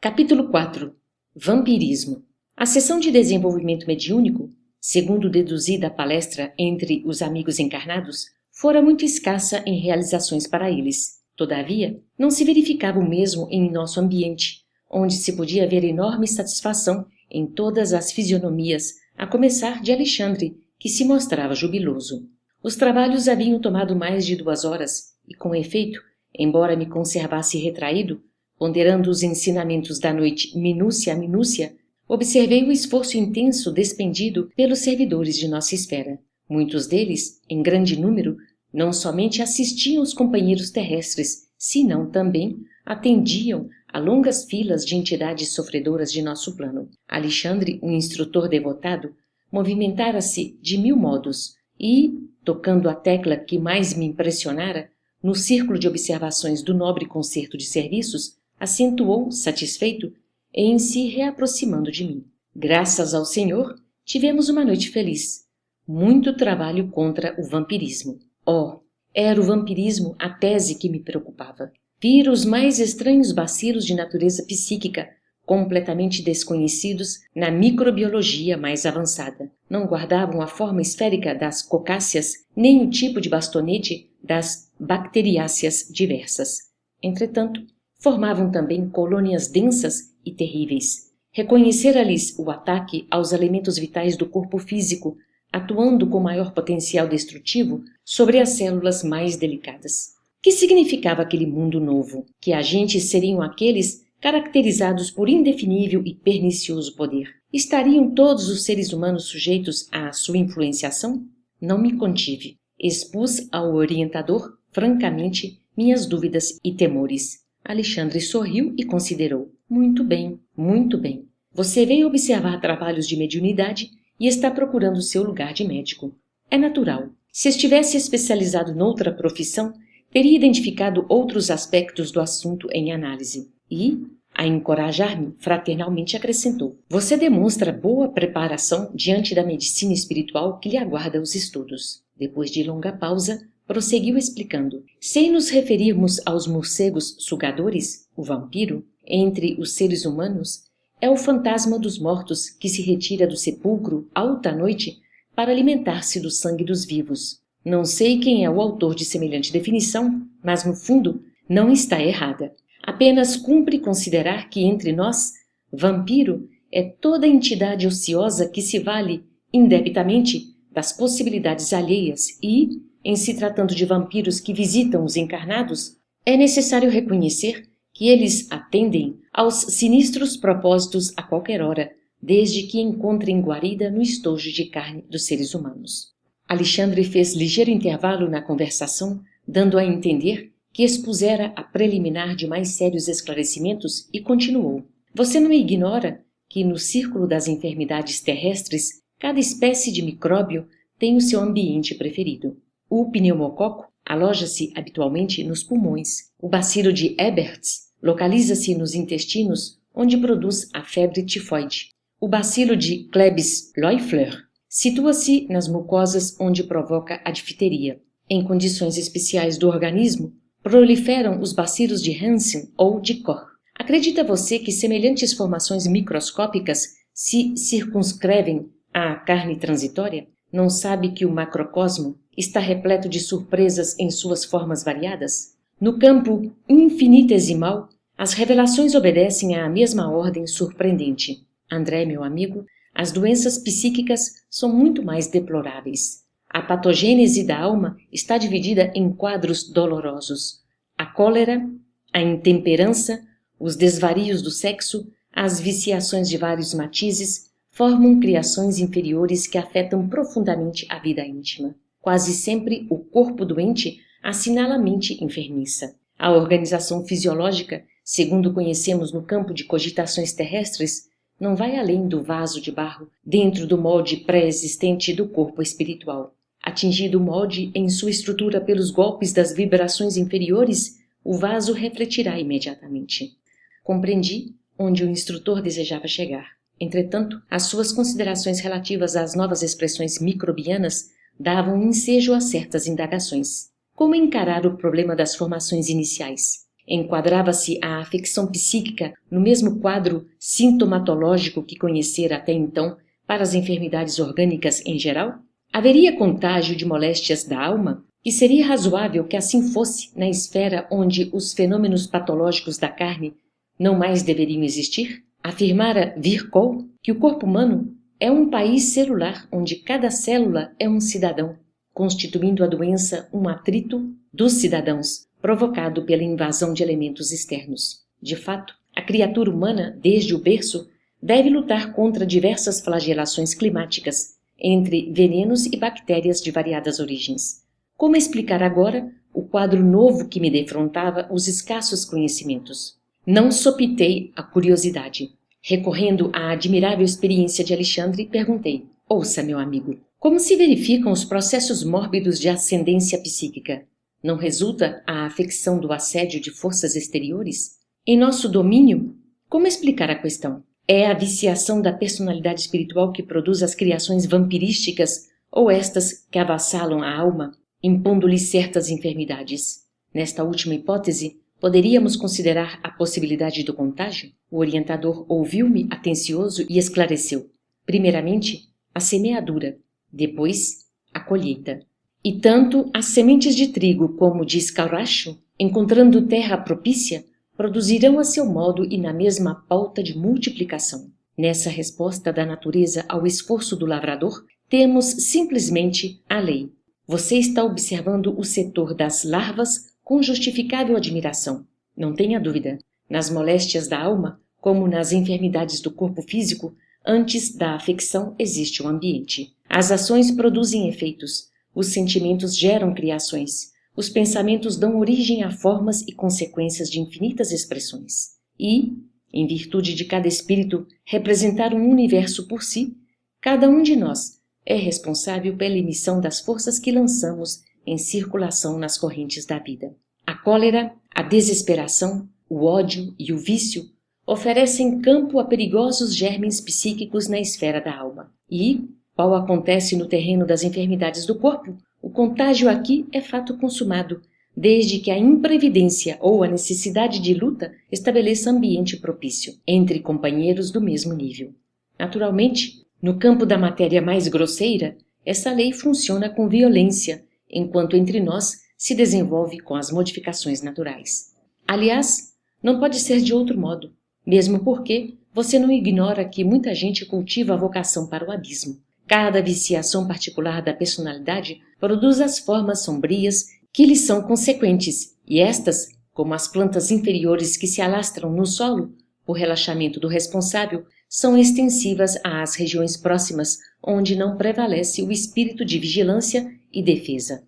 Capítulo 4. Vampirismo. A sessão de desenvolvimento mediúnico, segundo deduzi da palestra entre os amigos encarnados, fora muito escassa em realizações para eles. Todavia, não se verificava o mesmo em nosso ambiente, onde se podia ver enorme satisfação em todas as fisionomias, a começar de Alexandre, que se mostrava jubiloso. Os trabalhos haviam tomado mais de 2 horas, e com efeito, embora me conservasse retraído, ponderando os ensinamentos da noite minúcia a minúcia, observei o esforço intenso despendido pelos servidores de nossa esfera. Muitos deles, em grande número, não somente assistiam os companheiros terrestres, senão também atendiam a longas filas de entidades sofredoras de nosso plano. Alexandre, um instrutor devotado, movimentara-se de 1000 modos e, tocando a tecla que mais me impressionara, no círculo de observações do nobre concerto de serviços, acentuou, satisfeito, em se reaproximando de mim. Graças ao Senhor, tivemos uma noite feliz. Muito trabalho contra o vampirismo. Oh, era o vampirismo a tese que me preocupava. Vira os mais estranhos bacilos de natureza psíquica, completamente desconhecidos na microbiologia mais avançada. Não guardavam a forma esférica das cocáceas, nem o tipo de bastonete das bacteriáceas diversas. Entretanto, formavam também colônias densas e terríveis. Reconhecera-lhes o ataque aos elementos vitais do corpo físico, atuando com maior potencial destrutivo sobre as células mais delicadas. Que significava aquele mundo novo? Que agentes seriam aqueles caracterizados por indefinível e pernicioso poder? Estariam todos os seres humanos sujeitos à sua influenciação? Não me contive. Expus ao orientador, francamente, minhas dúvidas e temores. Alexandre sorriu e considerou. Muito bem, muito bem. Você veio observar trabalhos de mediunidade e está procurando seu lugar de médico. É natural. Se estivesse especializado noutra profissão, teria identificado outros aspectos do assunto em análise. E, a encorajar-me, fraternalmente acrescentou. Você demonstra boa preparação diante da medicina espiritual que lhe aguarda os estudos. Depois de longa pausa, prosseguiu explicando. Sem nos referirmos aos morcegos sugadores, o vampiro, entre os seres humanos, é o fantasma dos mortos que se retira do sepulcro alta noite para alimentar-se do sangue dos vivos. Não sei quem é o autor de semelhante definição, mas no fundo não está errada. Apenas cumpre considerar que entre nós, vampiro é toda entidade ociosa que se vale indebitamente das possibilidades alheias e, em se tratando de vampiros que visitam os encarnados, é necessário reconhecer que eles atendem aos sinistros propósitos a qualquer hora, desde que encontrem guarida no estojo de carne dos seres humanos. Alexandre fez ligeiro intervalo na conversação, dando a entender que expusera a preliminar de mais sérios esclarecimentos e continuou. Você não ignora que no círculo das enfermidades terrestres, cada espécie de micróbio tem o seu ambiente preferido. O pneumococo aloja-se habitualmente nos pulmões. O bacilo de Eberts localiza-se nos intestinos, onde produz a febre tifoide. O bacilo de Klebsiella-Loeffler situa-se nas mucosas, onde provoca a difteria. Em condições especiais do organismo, proliferam os bacilos de Hansen ou de Koch. Acredita você que semelhantes formações microscópicas se circunscrevem à carne transitória? Não sabe que o macrocosmo está repleto de surpresas em suas formas variadas? No campo infinitesimal, as revelações obedecem à mesma ordem surpreendente. André, meu amigo, as doenças psíquicas são muito mais deploráveis. A patogênese da alma está dividida em quadros dolorosos. A cólera, a intemperança, os desvarios do sexo, as viciações de vários matizes, formam criações inferiores que afetam profundamente a vida íntima. Quase sempre o corpo doente assinala a mente enfermiça. A organização fisiológica, segundo conhecemos no campo de cogitações terrestres, não vai além do vaso de barro dentro do molde pré-existente do corpo espiritual. Atingido o molde em sua estrutura pelos golpes das vibrações inferiores, o vaso refletirá imediatamente. Compreendi onde o instrutor desejava chegar. Entretanto, as suas considerações relativas às novas expressões microbianas davam ensejo a certas indagações. Como encarar o problema das formações iniciais? Enquadrava-se a afecção psíquica no mesmo quadro sintomatológico que conhecera até então para as enfermidades orgânicas em geral? Haveria contágio de moléstias da alma? E seria razoável que assim fosse na esfera onde os fenômenos patológicos da carne não mais deveriam existir? Afirmara Virchow que o corpo humano é um país celular onde cada célula é um cidadão, constituindo a doença um atrito dos cidadãos, provocado pela invasão de elementos externos. De fato, a criatura humana, desde o berço, deve lutar contra diversas flagelações climáticas, entre venenos e bactérias de variadas origens. Como explicar agora o quadro novo que me defrontava os escassos conhecimentos? Não sopitei a curiosidade. Recorrendo à admirável experiência de Alexandre, perguntei: ouça, meu amigo, como se verificam os processos mórbidos de ascendência psíquica? Não resulta a afecção do assédio de forças exteriores? Em nosso domínio, como explicar a questão? É a viciação da personalidade espiritual que produz as criações vampirísticas ou estas que avassalam a alma, impondo-lhe certas enfermidades? Nesta última hipótese, poderíamos considerar a possibilidade do contágio? O orientador ouviu-me atencioso e esclareceu. Primeiramente, a semeadura, depois, a colheita. E tanto as sementes de trigo como de escarracho, encontrando terra propícia, produzirão a seu modo e na mesma pauta de multiplicação. Nessa resposta da natureza ao esforço do lavrador, temos simplesmente a lei. Você está observando o setor das larvas com justificável admiração. Não tenha dúvida. Nas moléstias da alma, como nas enfermidades do corpo físico, antes da afecção existe o ambiente. As ações produzem efeitos. Os sentimentos geram criações. Os pensamentos dão origem a formas e consequências de infinitas expressões. E, em virtude de cada espírito representar um universo por si, cada um de nós é responsável pela emissão das forças que lançamos em circulação nas correntes da vida. A cólera, a desesperação, o ódio e o vício oferecem campo a perigosos germes psíquicos na esfera da alma. E, qual acontece no terreno das enfermidades do corpo, o contágio aqui é fato consumado, desde que a imprevidência ou a necessidade de luta estabeleça ambiente propício entre companheiros do mesmo nível. Naturalmente, no campo da matéria mais grosseira, essa lei funciona com violência, enquanto entre nós se desenvolve com as modificações naturais. Aliás, não pode ser de outro modo, mesmo porque você não ignora que muita gente cultiva a vocação para o abismo. Cada viciação particular da personalidade produz as formas sombrias que lhes são consequentes, e estas, como as plantas inferiores que se alastram no solo, por relaxamento do responsável, são extensivas às regiões próximas, onde não prevalece o espírito de vigilância e defesa.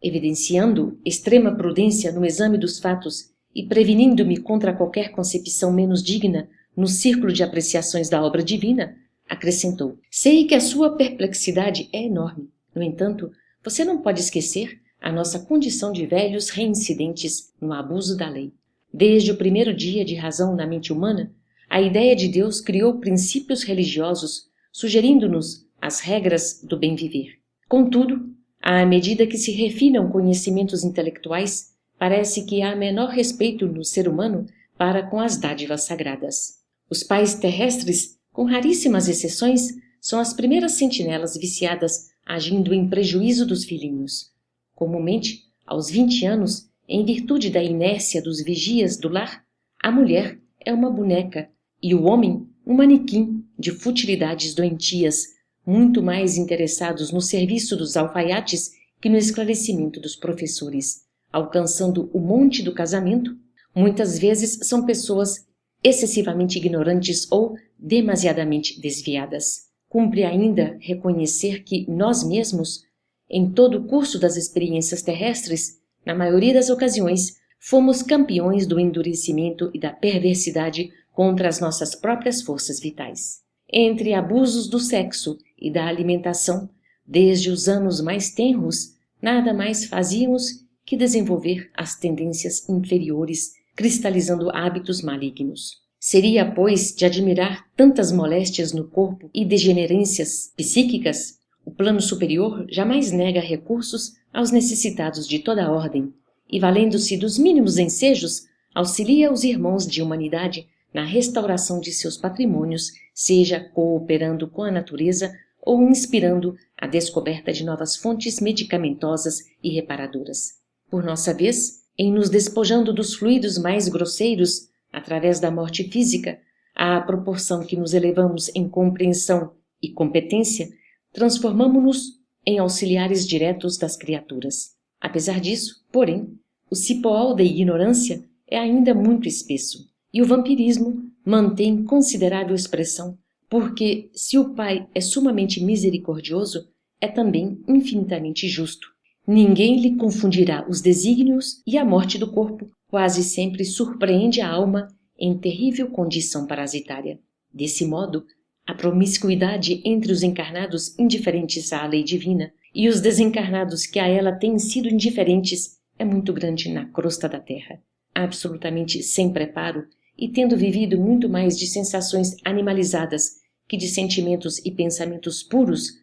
Evidenciando extrema prudência no exame dos fatos e prevenindo-me contra qualquer concepção menos digna no círculo de apreciações da obra divina, acrescentou: sei que a sua perplexidade é enorme. No entanto, você não pode esquecer a nossa condição de velhos reincidentes no abuso da lei. Desde o primeiro dia de razão na mente humana, a ideia de Deus criou princípios religiosos, sugerindo-nos as regras do bem viver. Contudo, à medida que se refinam conhecimentos intelectuais, parece que há menor respeito no ser humano para com as dádivas sagradas. Os pais terrestres, com raríssimas exceções, são as primeiras sentinelas viciadas agindo em prejuízo dos filhinhos. Comumente, aos 20 anos, em virtude da inércia dos vigias do lar, a mulher é uma boneca e o homem um manequim de futilidades doentias, muito mais interessados no serviço dos alfaiates que no esclarecimento dos professores. Alcançando o monte do casamento, muitas vezes são pessoas excessivamente ignorantes ou demasiadamente desviadas. Cumpre ainda reconhecer que nós mesmos, em todo o curso das experiências terrestres, na maioria das ocasiões, fomos campeões do endurecimento e da perversidade contra as nossas próprias forças vitais. Entre abusos do sexo e da alimentação, desde os anos mais tenros, nada mais fazíamos que desenvolver as tendências inferiores, cristalizando hábitos malignos. Seria, pois, de admirar tantas moléstias no corpo e degenerências psíquicas? O plano superior jamais nega recursos aos necessitados de toda a ordem, e valendo-se dos mínimos ensejos, auxilia os irmãos de humanidade na restauração de seus patrimônios, seja cooperando com a natureza ou inspirando a descoberta de novas fontes medicamentosas e reparadoras. Por nossa vez, em nos despojando dos fluidos mais grosseiros, através da morte física, à proporção que nos elevamos em compreensão e competência, transformamo-nos em auxiliares diretos das criaturas. Apesar disso, porém, o cipoal da ignorância é ainda muito espesso, e o vampirismo mantém considerável expressão, porque, se o Pai é sumamente misericordioso, é também infinitamente justo. Ninguém lhe confundirá os desígnios, e a morte do corpo quase sempre surpreende a alma em terrível condição parasitária. Desse modo, a promiscuidade entre os encarnados indiferentes à lei divina e os desencarnados que a ela têm sido indiferentes é muito grande na crosta da terra. Absolutamente sem preparo e tendo vivido muito mais de sensações animalizadas que de sentimentos e pensamentos puros,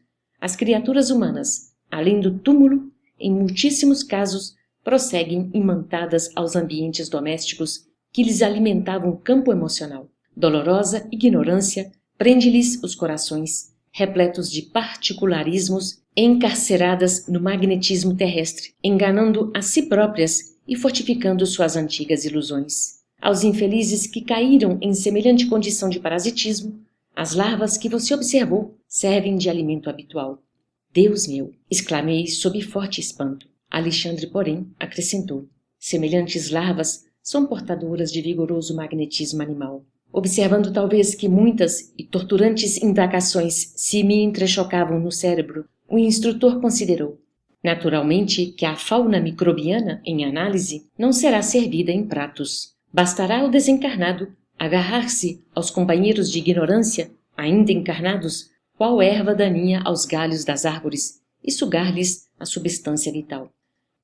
as criaturas humanas, além do túmulo, em muitíssimos casos, prosseguem imantadas aos ambientes domésticos que lhes alimentavam o campo emocional. Dolorosa ignorância prende-lhes os corações, repletos de particularismos, encarceradas no magnetismo terrestre, enganando a si próprias e fortificando suas antigas ilusões. Aos infelizes que caíram em semelhante condição de parasitismo, as larvas que você observou servem de alimento habitual. Deus meu! Exclamei sob forte espanto. Alexandre, porém, acrescentou: semelhantes larvas são portadoras de vigoroso magnetismo animal. Observando talvez que muitas e torturantes indagações se me entrechocavam no cérebro, o instrutor considerou: naturalmente que a fauna microbiana, em análise, não será servida em pratos. Bastará ao desencarnado agarrar-se aos companheiros de ignorância, ainda encarnados, qual erva daninha aos galhos das árvores, e sugar-lhes a substância vital.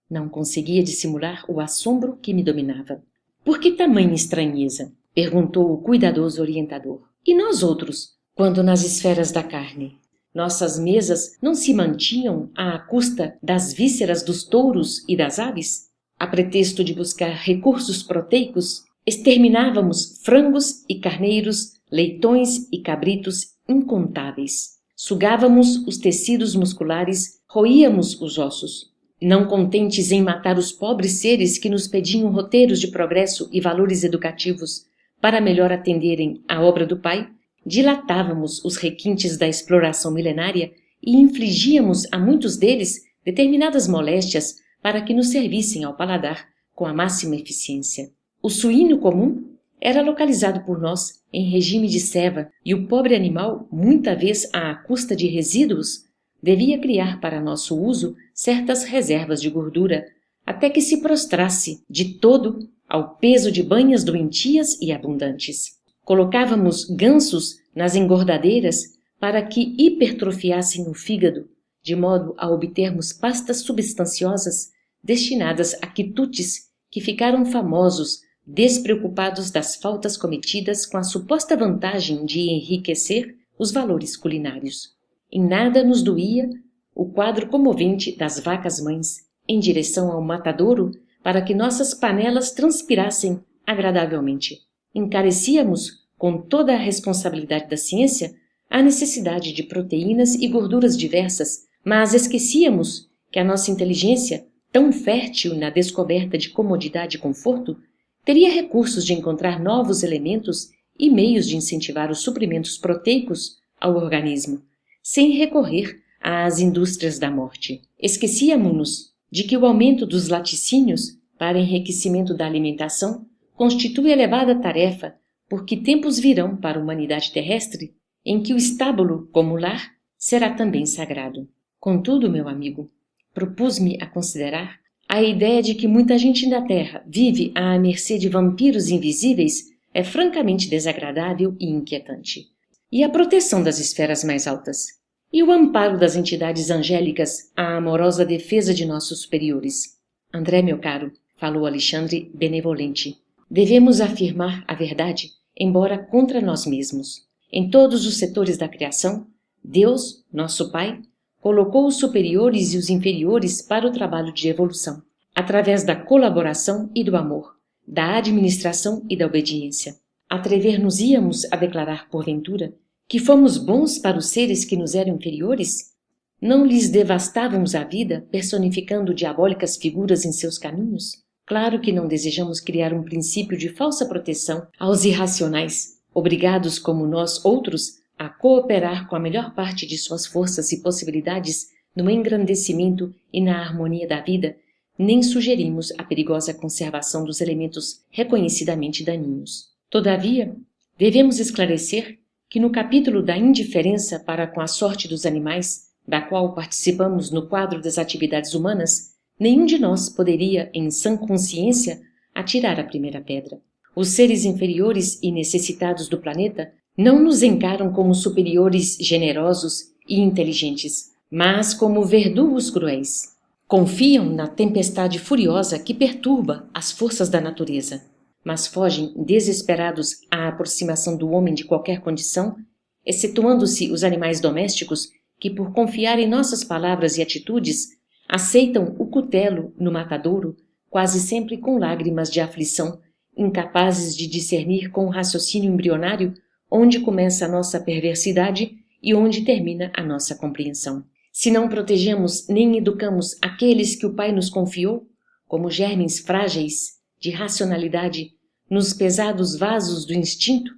Não conseguia dissimular o assombro que me dominava. Por que tamanha estranheza? Perguntou o cuidadoso orientador. E nós outros, quando nas esferas da carne? Nossas mesas não se mantinham à custa das vísceras dos touros e das aves? A pretexto de buscar recursos proteicos, exterminávamos frangos e carneiros, leitões e cabritos incontáveis. Sugávamos os tecidos musculares, roíamos os ossos. Não contentes em matar os pobres seres que nos pediam roteiros de progresso e valores educativos para melhor atenderem à obra do Pai, dilatávamos os requintes da exploração milenária e infligíamos a muitos deles determinadas moléstias para que nos servissem ao paladar com a máxima eficiência. O suíno comum era localizado por nós em regime de ceva e o pobre animal, muita vez à custa de resíduos, devia criar para nosso uso certas reservas de gordura, até que se prostrasse de todo ao peso de banhas doentias e abundantes. Colocávamos gansos nas engordadeiras para que hipertrofiassem o fígado, de modo a obtermos pastas substanciosas destinadas a quitutes que ficaram famosos, despreocupados das faltas cometidas com a suposta vantagem de enriquecer os valores culinários. Em nada nos doía o quadro comovente das vacas-mães em direção ao matadouro para que nossas panelas transpirassem agradavelmente. Encarecíamos, com toda a responsabilidade da ciência, a necessidade de proteínas e gorduras diversas, mas esquecíamos que a nossa inteligência, tão fértil na descoberta de comodidade e conforto, teria recursos de encontrar novos elementos e meios de incentivar os suprimentos proteicos ao organismo, sem recorrer às indústrias da morte. Esquecíamos-nos de que o aumento dos laticínios para enriquecimento da alimentação constitui elevada tarefa, porque tempos virão para a humanidade terrestre em que o estábulo, como lar, será também sagrado. Contudo, meu amigo, propus-me a considerar a ideia de que muita gente na Terra vive à mercê de vampiros invisíveis é francamente desagradável e inquietante. E a proteção das esferas mais altas? E o amparo das entidades angélicas à amorosa defesa de nossos superiores? André, meu caro, falou Alexandre benevolente, devemos afirmar a verdade, embora contra nós mesmos. Em todos os setores da criação, Deus, nosso Pai, colocou os superiores e os inferiores para o trabalho de evolução, através da colaboração e do amor, da administração e da obediência. Atrever-nos-íamos a declarar, porventura, que fomos bons para os seres que nos eram inferiores? Não lhes devastávamos a vida, personificando diabólicas figuras em seus caminhos? Claro que não desejamos criar um princípio de falsa proteção aos irracionais, obrigados como nós outros a cooperar com a melhor parte de suas forças e possibilidades no engrandecimento e na harmonia da vida, nem sugerimos a perigosa conservação dos elementos reconhecidamente daninhos. Todavia, devemos esclarecer que no capítulo da indiferença para com a sorte dos animais, da qual participamos no quadro das atividades humanas, nenhum de nós poderia, em sã consciência, atirar a primeira pedra. Os seres inferiores e necessitados do planeta não nos encaram como superiores generosos e inteligentes, mas como verdugos cruéis. Confiam na tempestade furiosa que perturba as forças da natureza, mas fogem desesperados à aproximação do homem de qualquer condição, excetuando-se os animais domésticos que, por confiar em nossas palavras e atitudes, aceitam o cutelo no matadouro, quase sempre com lágrimas de aflição, incapazes de discernir com o raciocínio embrionário onde começa a nossa perversidade e onde termina a nossa compreensão. Se não protegemos nem educamos aqueles que o Pai nos confiou, como germens frágeis de racionalidade nos pesados vasos do instinto,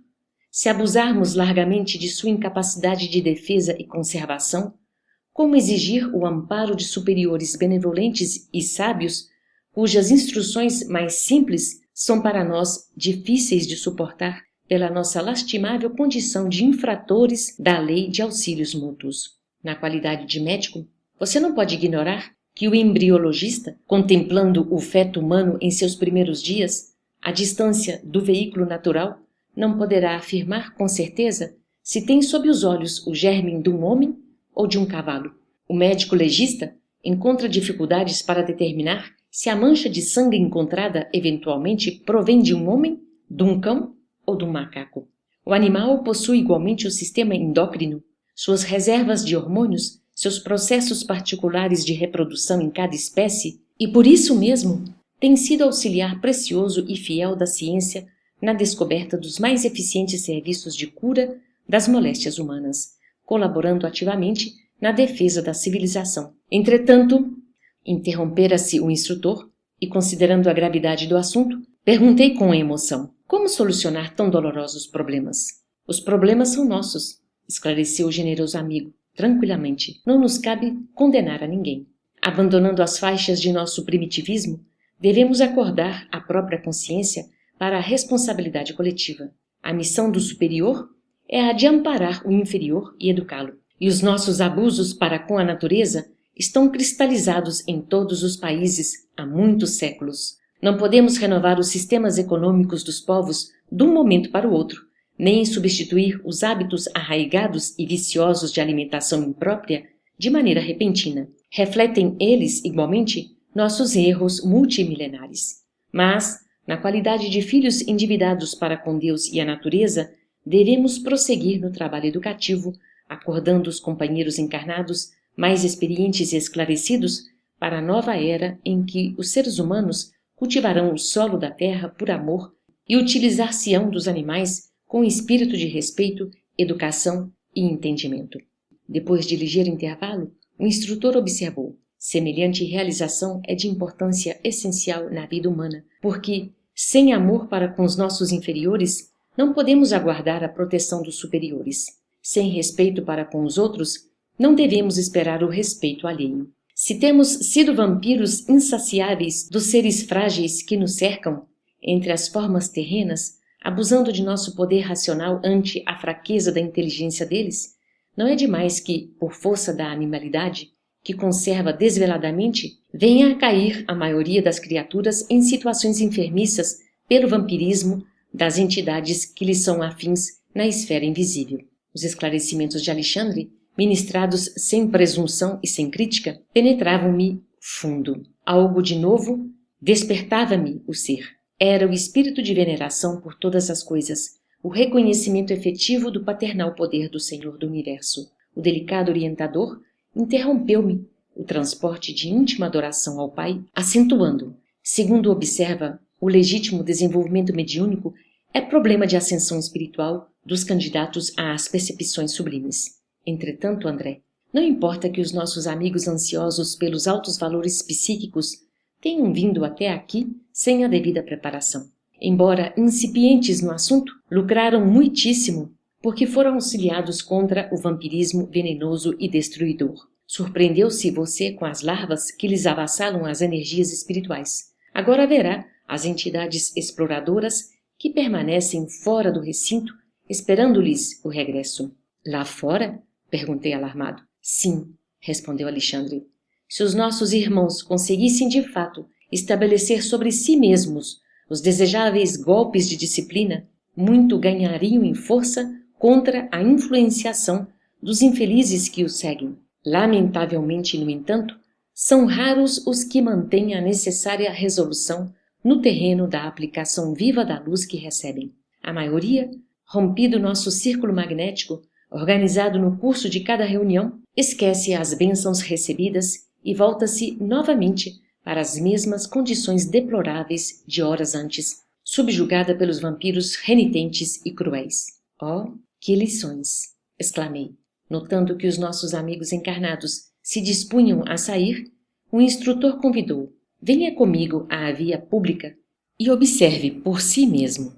se abusarmos largamente de sua incapacidade de defesa e conservação, como exigir o amparo de superiores benevolentes e sábios, cujas instruções mais simples são para nós difíceis de suportar pela nossa lastimável condição de infratores da lei de auxílios mútuos. Na qualidade de médico, você não pode ignorar que o embriologista, contemplando o feto humano em seus primeiros dias, à distância do veículo natural, não poderá afirmar com certeza se tem sob os olhos o germe de um homem ou de um cavalo. O médico legista encontra dificuldades para determinar se a mancha de sangue encontrada eventualmente provém de um homem, de um cão ou de um macaco. O animal possui igualmente o sistema endócrino, suas reservas de hormônios, seus processos particulares de reprodução em cada espécie e, por isso mesmo, tem sido auxiliar precioso e fiel da ciência na descoberta dos mais eficientes serviços de cura das moléstias humanas, colaborando ativamente na defesa da civilização. Entretanto, interrompera-se o instrutor e, considerando a gravidade do assunto, perguntei com emoção: como solucionar tão dolorosos problemas? Os problemas são nossos, esclareceu o generoso amigo, tranquilamente. Não nos cabe condenar a ninguém. Abandonando as faixas de nosso primitivismo, devemos acordar a própria consciência para a responsabilidade coletiva. A missão do superior é a de amparar o inferior e educá-lo. E os nossos abusos para com a natureza estão cristalizados em todos os países há muitos séculos. Não podemos renovar os sistemas econômicos dos povos de um momento para o outro, nem substituir os hábitos arraigados e viciosos de alimentação imprópria de maneira repentina. Refletem eles, igualmente, nossos erros multimilenares. Mas, na qualidade de filhos endividados para com Deus e a natureza, devemos prosseguir no trabalho educativo, acordando os companheiros encarnados, mais experientes e esclarecidos, para a nova era em que os seres humanos cultivarão o solo da terra por amor e utilizar-se-ão dos animais com espírito de respeito, educação e entendimento. Depois de ligeiro intervalo, o instrutor observou: semelhante realização é de importância essencial na vida humana, porque, sem amor para com os nossos inferiores, não podemos aguardar a proteção dos superiores. Sem respeito para com os outros, não devemos esperar o respeito alheio. Se temos sido vampiros insaciáveis dos seres frágeis que nos cercam, entre as formas terrenas, abusando de nosso poder racional ante a fraqueza da inteligência deles, não é demais que, por força da animalidade, que conserva desveladamente, venha a cair a maioria das criaturas em situações enfermiças pelo vampirismo das entidades que lhes são afins na esfera invisível. Os esclarecimentos de Alexandre, ministrados sem presunção e sem crítica, penetravam-me fundo. Algo de novo despertava-me o ser. Era o espírito de veneração por todas as coisas, o reconhecimento efetivo do paternal poder do Senhor do Universo. O delicado orientador interrompeu-me o transporte de íntima adoração ao Pai, acentuando, segundo observa O legítimo desenvolvimento mediúnico é problema de ascensão espiritual dos candidatos às percepções sublimes. Entretanto, André, não importa que os nossos amigos ansiosos pelos altos valores psíquicos tenham vindo até aqui sem a devida preparação. Embora incipientes no assunto, lucraram muitíssimo porque foram auxiliados contra o vampirismo venenoso e destruidor. Surpreendeu-se você com as larvas que lhes avassalam as energias espirituais. Agora verá as entidades exploradoras que permanecem fora do recinto, esperando-lhes o regresso. Lá fora? Perguntei alarmado. Sim, respondeu Alexandre. Se os nossos irmãos conseguissem de fato estabelecer sobre si mesmos os desejáveis golpes de disciplina, muito ganhariam em força contra a influenciação dos infelizes que os seguem. Lamentavelmente, no entanto, são raros os que mantêm a necessária resolução no terreno da aplicação viva da luz que recebem. A maioria, rompido nosso círculo magnético, organizado no curso de cada reunião, esquece as bênçãos recebidas e volta-se novamente para as mesmas condições deploráveis de horas antes, subjugada pelos vampiros renitentes e cruéis. Oh, que lições! Exclamei. Notando que os nossos amigos encarnados se dispunham a sair, o instrutor convidou: venha comigo à via pública e observe por si mesmo.